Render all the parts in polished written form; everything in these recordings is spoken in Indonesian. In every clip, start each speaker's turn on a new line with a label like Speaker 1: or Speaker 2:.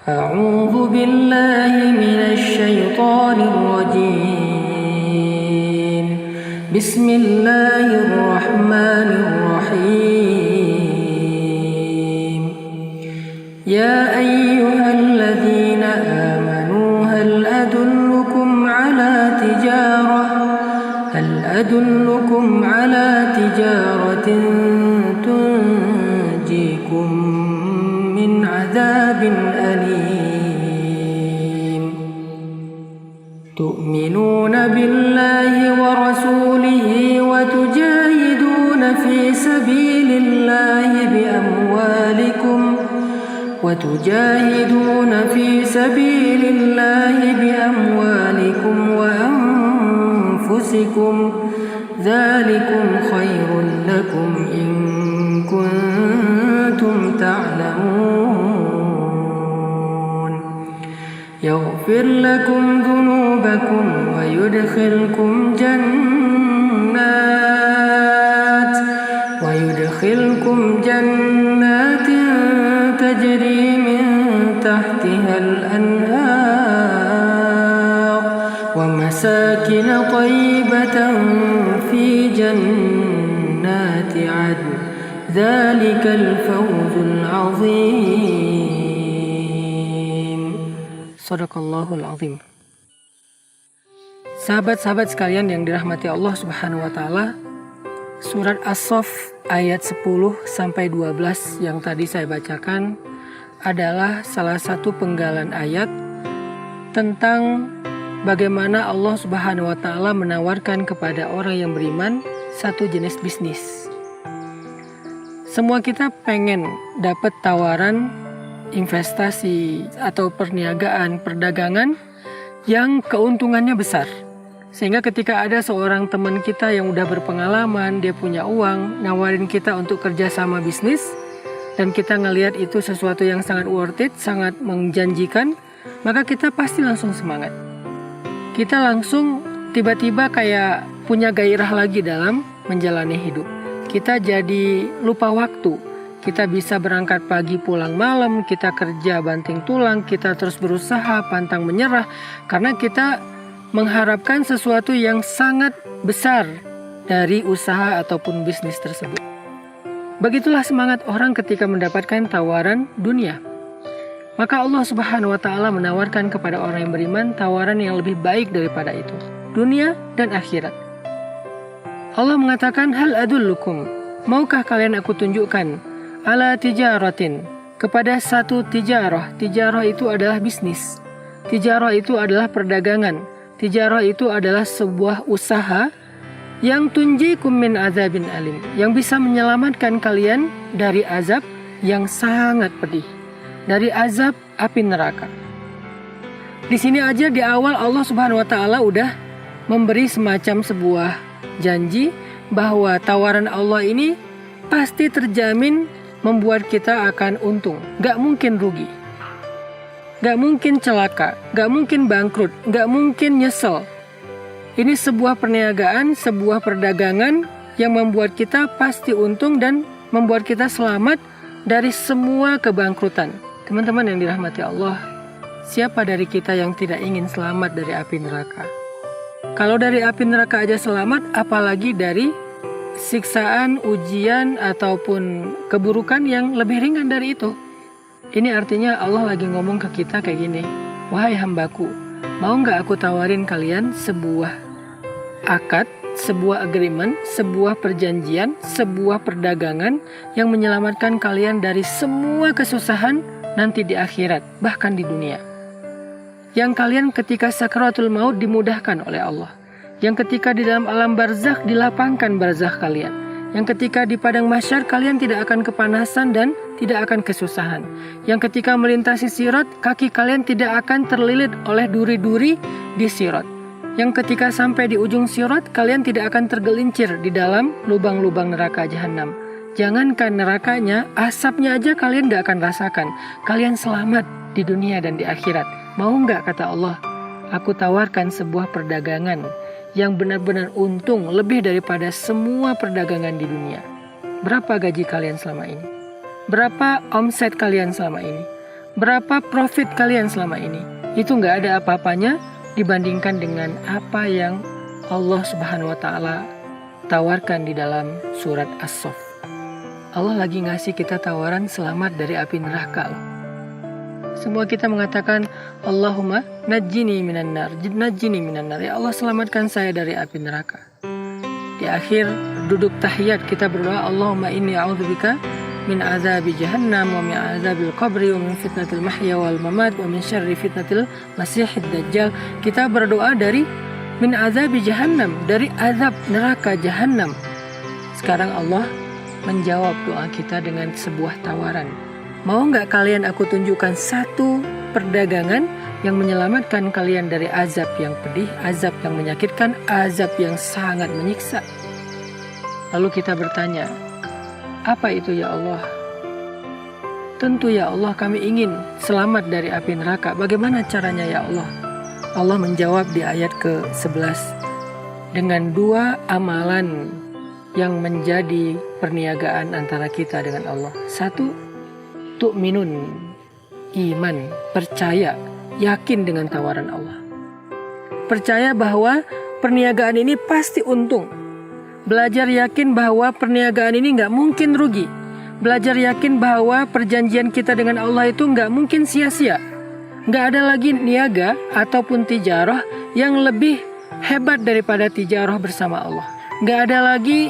Speaker 1: أعوذ بالله من الشيطان الرجيم بسم الله الرحمن الرحيم يا أيها الذين آمنوا هل أدلكم على تجارة تنجيكم من عذاب أليم تؤمنون بالله ورسوله وتجاهدون في سبيل الله بأموالكم وأنفسكم ذلكم خير لكم إن كنتم تعلمون يغفر لكم ذنوبكم ويدخلكم جنات تجري من تحتها الأنهار ومساكن طيبة في جنات عدن ذلك الفوز العظيم Sadaqallahul Azim. Sahabat-sahabat sekalian yang dirahmati Allah Subhanahu wa taala, surat As-Saff ayat 10-12 yang tadi saya bacakan adalah salah satu penggalan ayat tentang bagaimana Allah Subhanahu wa taala menawarkan kepada orang yang beriman satu jenis bisnis. Semua kita pengen dapat tawaran investasi atau perniagaan, perdagangan yang keuntungannya besar. Sehingga ketika ada seorang teman kita yang udah berpengalaman, dia punya uang, nawarin kita untuk kerjasama bisnis, dan kita ngelihat itu sesuatu yang sangat worth it, sangat menjanjikan, maka kita pasti langsung semangat. Kita langsung tiba-tiba kayak punya gairah lagi dalam menjalani hidup. Kita jadi lupa waktu. Kita bisa berangkat pagi pulang malam, kita kerja banting tulang, kita terus berusaha pantang menyerah karena kita mengharapkan sesuatu yang sangat besar dari usaha ataupun bisnis tersebut. Begitulah semangat orang ketika mendapatkan tawaran dunia. Maka Allah Subhanahu wa taala menawarkan kepada orang yang beriman tawaran yang lebih baik daripada itu, dunia dan akhirat. Allah mengatakan, hal adullukum, maukah kalian aku tunjukkan ala tijaratin, kepada satu tijarah. Tijarah itu adalah bisnis. Tijarah itu adalah perdagangan. Tijarah itu adalah sebuah usaha yang tunjikum min azabin alim, yang bisa menyelamatkan kalian dari azab yang sangat pedih, dari azab api neraka. Di sini aja di awal Allah Subhanahu wa taala udah memberi semacam sebuah janji bahwa tawaran Allah ini pasti terjamin membuat kita akan untung, gak mungkin rugi, gak mungkin celaka, gak mungkin bangkrut, gak mungkin nyesel. Ini sebuah perniagaan, sebuah perdagangan yang membuat kita pasti untung dan membuat kita selamat dari semua kebangkrutan. Teman-teman yang dirahmati Allah, siapa dari kita yang tidak ingin selamat dari api neraka? Kalau dari api neraka aja selamat, apalagi dari siksaan, ujian, ataupun keburukan yang lebih ringan dari itu. Ini artinya Allah lagi ngomong ke kita kayak gini, wahai hambaku, mau gak aku tawarin kalian sebuah akad, sebuah agreement, sebuah perjanjian, sebuah perdagangan yang menyelamatkan kalian dari semua kesusahan nanti di akhirat, bahkan di dunia. Yang kalian ketika sakaratul maut dimudahkan oleh Allah. Yang ketika di dalam alam barzakh dilapangkan barzakh kalian. Yang ketika di padang mahsyar kalian tidak akan kepanasan dan tidak akan kesusahan. Yang ketika melintasi sirat, kaki kalian tidak akan terlilit oleh duri-duri di sirat. Yang ketika sampai di ujung sirat, kalian tidak akan tergelincir di dalam lubang-lubang neraka jahanam. Jangankan nerakanya, asapnya aja kalian gak akan rasakan. Kalian selamat di dunia dan di akhirat. Mau gak, kata Allah, aku tawarkan sebuah perdagangan yang benar-benar untung lebih daripada semua perdagangan di dunia. Berapa gaji kalian selama ini? Berapa omset kalian selama ini? Berapa profit kalian selama ini? Itu nggak ada apa-apanya dibandingkan dengan apa yang Allah Subhanahu wa Ta'ala tawarkan di dalam surat As-Saff. Allah lagi ngasih kita tawaran selamat dari api neraka loh. Semua kita mengatakan Allahumma najjini minan nar, najjini minan nar. Ya Allah, selamatkan saya dari api neraka. Di akhir duduk tahiyat kita berdoa, Allahumma inni a'udzubika min azabi jahannam wa min azabil qabri wa min fitnatil mahya wal mamat wa min syarri fitnatil masihid dajjal. Kita berdoa dari min azabi jahannam, dari azab neraka jahannam. Sekarang Allah menjawab doa kita dengan sebuah tawaran. Mau nggak kalian aku tunjukkan satu perdagangan yang menyelamatkan kalian dari azab yang pedih, azab yang menyakitkan, azab yang sangat menyiksa? Lalu kita bertanya, apa itu ya Allah? Tentu ya Allah, kami ingin selamat dari api neraka. Bagaimana caranya ya Allah? Allah menjawab di ayat ke-11 dengan dua amalan yang menjadi perniagaan antara kita dengan Allah. Satu, tu'minun, iman, percaya, yakin dengan tawaran Allah. Percaya bahwa perniagaan ini pasti untung. Belajar yakin bahwa perniagaan ini nggak mungkin rugi. Belajar yakin bahwa perjanjian kita dengan Allah itu nggak mungkin sia-sia. Nggak ada lagi niaga ataupun tijarah yang lebih hebat daripada tijarah bersama Allah. Nggak ada lagi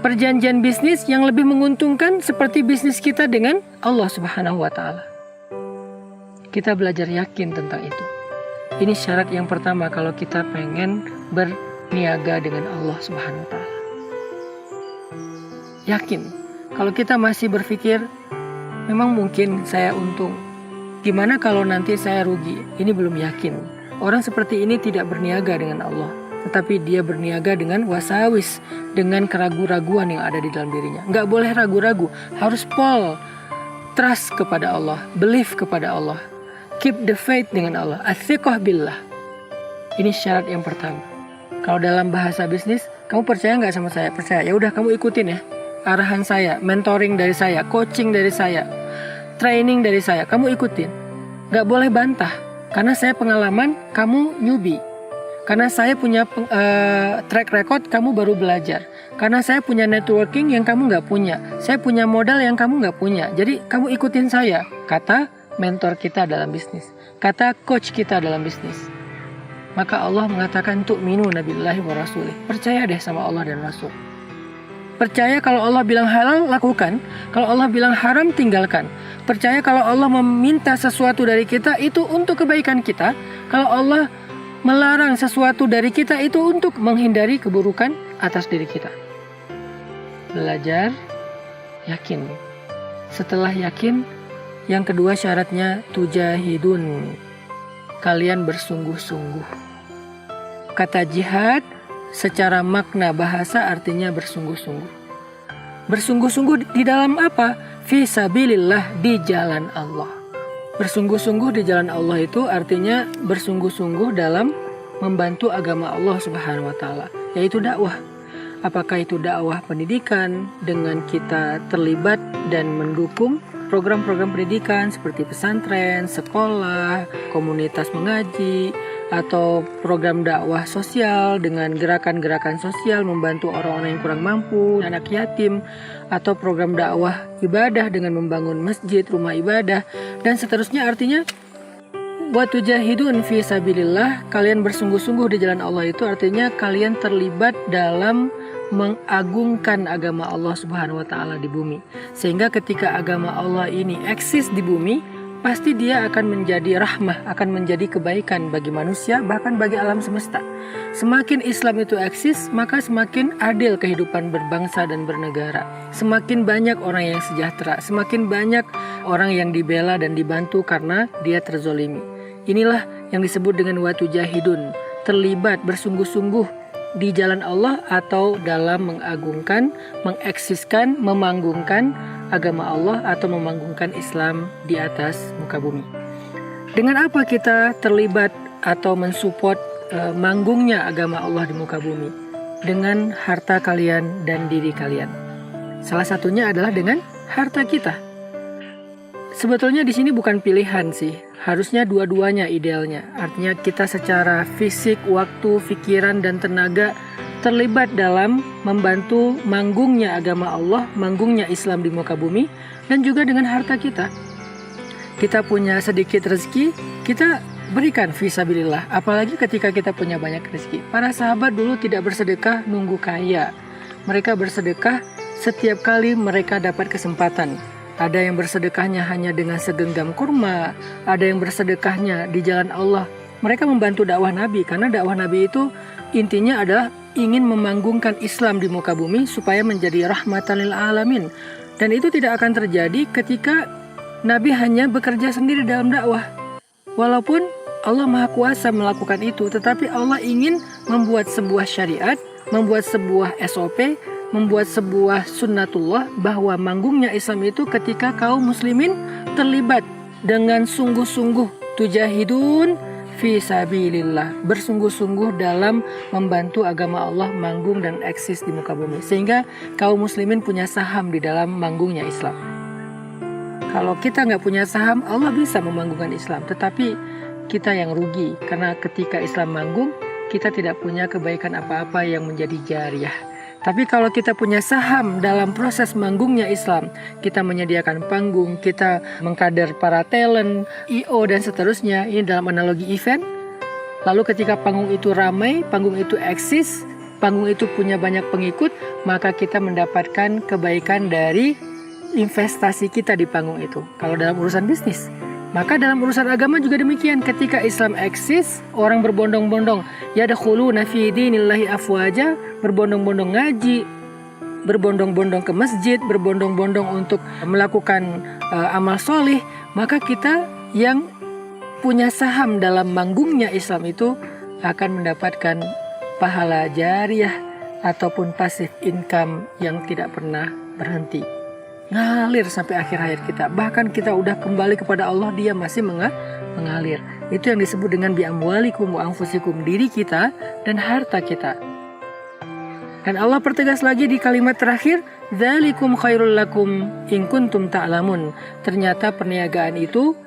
Speaker 1: perjanjian bisnis yang lebih menguntungkan seperti bisnis kita dengan Allah Subhanahu wa Ta'ala. Kita belajar yakin tentang itu. Ini syarat yang pertama kalau kita pengen berniaga dengan Allah Subhanahu wa Ta'ala. Yakin. Kalau kita masih berpikir memang mungkin saya untung, gimana kalau nanti saya rugi? Ini belum yakin. Orang seperti ini tidak berniaga dengan Allah, tetapi dia berniaga dengan wasawis, dengan keraguan-raguan yang ada di dalam dirinya. Nggak boleh ragu-ragu, harus trust kepada Allah, believe kepada Allah, keep the faith dengan Allah, athiqah billah. Ini syarat yang pertama. Kalau dalam bahasa bisnis, kamu percaya nggak sama saya? Percaya. Ya udah, kamu ikutin ya arahan saya, mentoring dari saya, coaching dari saya, training dari saya. Kamu ikutin. Nggak boleh bantah, karena saya pengalaman, kamu newbie. Karena saya punya track record, kamu baru belajar. Karena saya punya networking yang kamu nggak punya. Saya punya modal yang kamu nggak punya. Jadi kamu ikutin saya, kata mentor kita dalam bisnis, kata coach kita dalam bisnis. Maka Allah mengatakan tu'minuna billahi wa rasulih. Percaya deh sama Allah dan Rasul. Percaya kalau Allah bilang halal, lakukan. Kalau Allah bilang haram, tinggalkan. Percaya kalau Allah meminta sesuatu dari kita, itu untuk kebaikan kita. Kalau Allah melarang sesuatu dari kita, itu untuk menghindari keburukan atas diri kita. Belajar, yakin. Setelah yakin, yang kedua syaratnya tujahidun. Kalian bersungguh-sungguh. Kata jihad secara makna bahasa artinya bersungguh-sungguh. Bersungguh-sungguh di dalam apa? Fi sabilillah, di jalan Allah. Bersungguh-sungguh di jalan Allah itu artinya bersungguh-sungguh dalam membantu agama Allah Subhanahu wa Ta'ala, yaitu dakwah. Apakah itu dakwah pendidikan dengan kita terlibat dan mendukung program-program pendidikan seperti pesantren, sekolah, komunitas mengaji, atau program dakwah sosial dengan gerakan-gerakan sosial membantu orang-orang yang kurang mampu, anak yatim, atau program dakwah ibadah dengan membangun masjid, rumah ibadah, dan seterusnya. Artinya wa tujahidun fi sabilillah, kalian bersungguh-sungguh di jalan Allah itu artinya kalian terlibat dalam mengagungkan agama Allah Subhanahu wa Ta'ala di bumi. Sehingga ketika agama Allah ini eksis di bumi, pasti dia akan menjadi rahmah, akan menjadi kebaikan bagi manusia, bahkan bagi alam semesta. Semakin Islam itu eksis, maka semakin adil kehidupan berbangsa dan bernegara. Semakin banyak orang yang sejahtera, semakin banyak orang yang dibela dan dibantu karena dia terzolimi. Inilah yang disebut dengan watujahidun, terlibat bersungguh-sungguh di jalan Allah atau dalam mengagungkan, mengeksiskan, memanggungkan agama Allah atau memanggungkan Islam di atas muka bumi. Dengan apa kita terlibat atau mensupport manggungnya agama Allah di muka bumi? Dengan harta kalian dan diri kalian. Salah satunya adalah dengan harta kita. Sebetulnya di sini bukan pilihan sih, harusnya dua-duanya idealnya. Artinya kita secara fisik, waktu, pikiran, dan tenaga terlibat dalam membantu manggungnya agama Allah, manggungnya Islam di muka bumi, dan juga dengan harta kita. Kita punya sedikit rezeki, kita berikan fisabilillah, apalagi ketika kita punya banyak rezeki. Para sahabat dulu tidak bersedekah nunggu kaya. Mereka bersedekah setiap kali mereka dapat kesempatan. Ada yang bersedekahnya hanya dengan segenggam kurma, ada yang bersedekahnya di jalan Allah. Mereka membantu dakwah Nabi, karena dakwah Nabi itu intinya adalah ingin memanggungkan Islam di muka bumi supaya menjadi rahmatan lil alamin. Dan itu tidak akan terjadi ketika Nabi hanya bekerja sendiri dalam dakwah. Walaupun Allah Maha Kuasa melakukan itu, tetapi Allah ingin membuat sebuah syariat, membuat sebuah SOP, membuat sebuah sunnatullah bahwa manggungnya Islam itu ketika kaum muslimin terlibat dengan sungguh-sungguh tujahidun fi sabilillah, bersungguh-sungguh dalam membantu agama Allah manggung dan eksis di muka bumi, sehingga kaum muslimin punya saham di dalam manggungnya Islam. Kalau kita nggak punya saham, Allah bisa memanggungkan Islam, tetapi kita yang rugi, karena ketika Islam manggung kita tidak punya kebaikan apa-apa yang menjadi jariyah. Tapi kalau kita punya saham dalam proses manggungnya Islam, kita menyediakan panggung, kita mengkader para talent, I.O. dan seterusnya, ini dalam analogi event. Lalu ketika panggung itu ramai, panggung itu eksis, panggung itu punya banyak pengikut, maka kita mendapatkan kebaikan dari investasi kita di panggung itu. Kalau dalam urusan bisnis. Maka dalam urusan agama juga demikian. Ketika Islam eksis, orang berbondong-bondong yadkhuluna fi dinillahi afwaja, berbondong-bondong ngaji, berbondong-bondong ke masjid, berbondong-bondong untuk melakukan amal solih, maka kita yang punya saham dalam manggungnya Islam itu akan mendapatkan pahala jariyah ataupun passive income yang tidak pernah berhenti, ngalir sampai akhir hayat kita. Bahkan kita udah kembali kepada Allah, dia masih mengalir. Itu yang disebut dengan bi'amwalikum wa anfusikum, diri kita dan harta kita. Dan Allah pertegas lagi di kalimat terakhir, dzalikum khairul lakum in kuntum ta'lamun. Ternyata perniagaan itu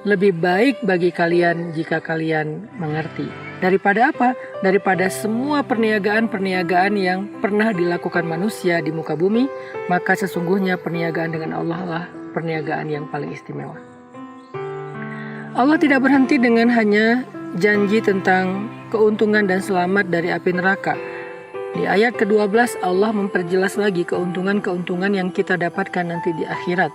Speaker 1: lebih baik bagi kalian jika kalian mengerti. Daripada apa? Daripada semua perniagaan-perniagaan yang pernah dilakukan manusia di muka bumi, maka sesungguhnya perniagaan dengan Allah lah perniagaan yang paling istimewa. Allah tidak berhenti dengan hanya janji tentang keuntungan dan selamat dari api neraka. Di ayat ke-12 Allah memperjelas lagi keuntungan-keuntungan yang kita dapatkan nanti di akhirat,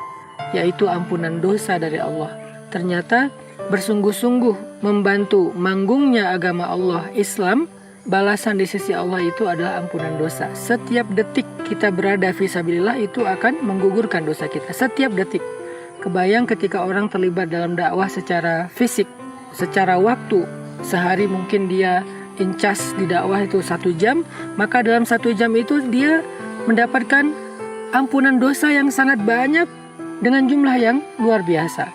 Speaker 1: yaitu ampunan dosa dari Allah. Ternyata bersungguh-sungguh membantu manggungnya agama Allah Islam, balasan di sisi Allah itu adalah ampunan dosa. Setiap detik kita berada fisabilillah itu akan menggugurkan dosa kita. Setiap detik. Kebayang ketika orang terlibat dalam dakwah secara fisik, secara waktu, sehari mungkin dia incas di dakwah itu 1 jam, maka dalam 1 jam itu dia mendapatkan ampunan dosa yang sangat banyak dengan jumlah yang luar biasa.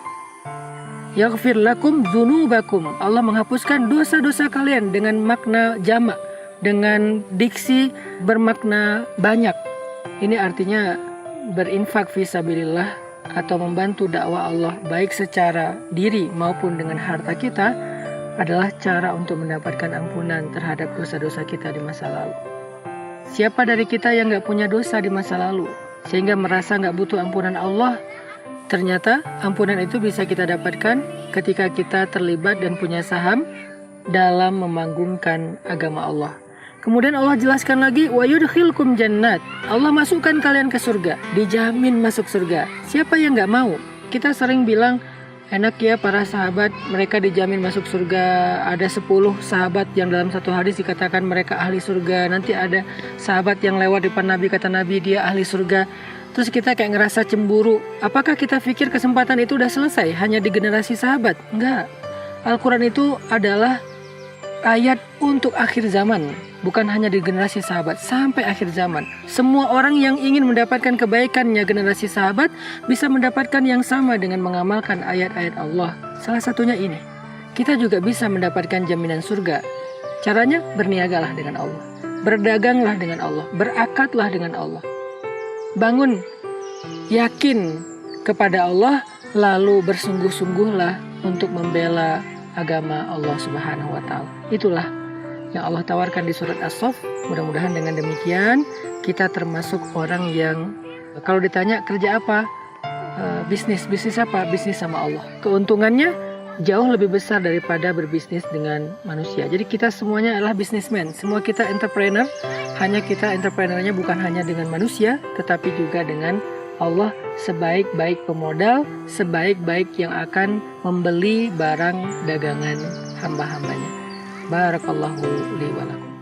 Speaker 1: Yaghfir lakum dzunubakum, Allah menghapuskan dosa-dosa kalian dengan makna jamak, dengan diksi bermakna banyak. Ini artinya berinfak fisabilillah atau membantu dakwah Allah baik secara diri maupun dengan harta kita adalah cara untuk mendapatkan ampunan terhadap dosa-dosa kita di masa lalu. Siapa dari kita yang gak punya dosa di masa lalu sehingga merasa gak butuh ampunan Allah? Ternyata ampunan itu bisa kita dapatkan ketika kita terlibat dan punya saham dalam memanggungkan agama Allah. Kemudian Allah jelaskan lagi, wa yudkhilkum jannat, Allah masukkan kalian ke surga, dijamin masuk surga. Siapa yang gak mau? Kita sering bilang, enak ya para sahabat, mereka dijamin masuk surga. Ada 10 sahabat yang dalam satu hadis dikatakan mereka ahli surga. Nanti ada sahabat yang lewat depan Nabi, kata Nabi dia ahli surga. Terus kita kayak ngerasa cemburu. Apakah kita pikir kesempatan itu udah selesai hanya di generasi sahabat? Enggak. Al-Quran itu adalah ayat untuk akhir zaman, bukan hanya di generasi sahabat, sampai akhir zaman. Semua orang yang ingin mendapatkan kebaikannya generasi sahabat bisa mendapatkan yang sama dengan mengamalkan ayat-ayat Allah. Salah satunya ini, kita juga bisa mendapatkan jaminan surga. Caranya berniagalah dengan Allah, berdaganglah dengan Allah, berakadlah dengan Allah. Bangun, yakin kepada Allah, lalu bersungguh-sungguhlah untuk membela agama Allah Subhanahu wa Ta'ala. Itulah yang Allah tawarkan di surat As-Saff. Mudah-mudahan dengan demikian kita termasuk orang yang kalau ditanya kerja apa, bisnis apa? Bisnis sama Allah. Keuntungannya jauh lebih besar daripada berbisnis dengan manusia. Jadi kita semuanya adalah bisnismen. Semua kita entrepreneur. Hanya kita entrepreneurnya bukan hanya dengan manusia, tetapi juga dengan Allah, sebaik-baik pemodal, sebaik-baik yang akan membeli barang dagangan hamba-hambanya. Barakallahu li wa lakum.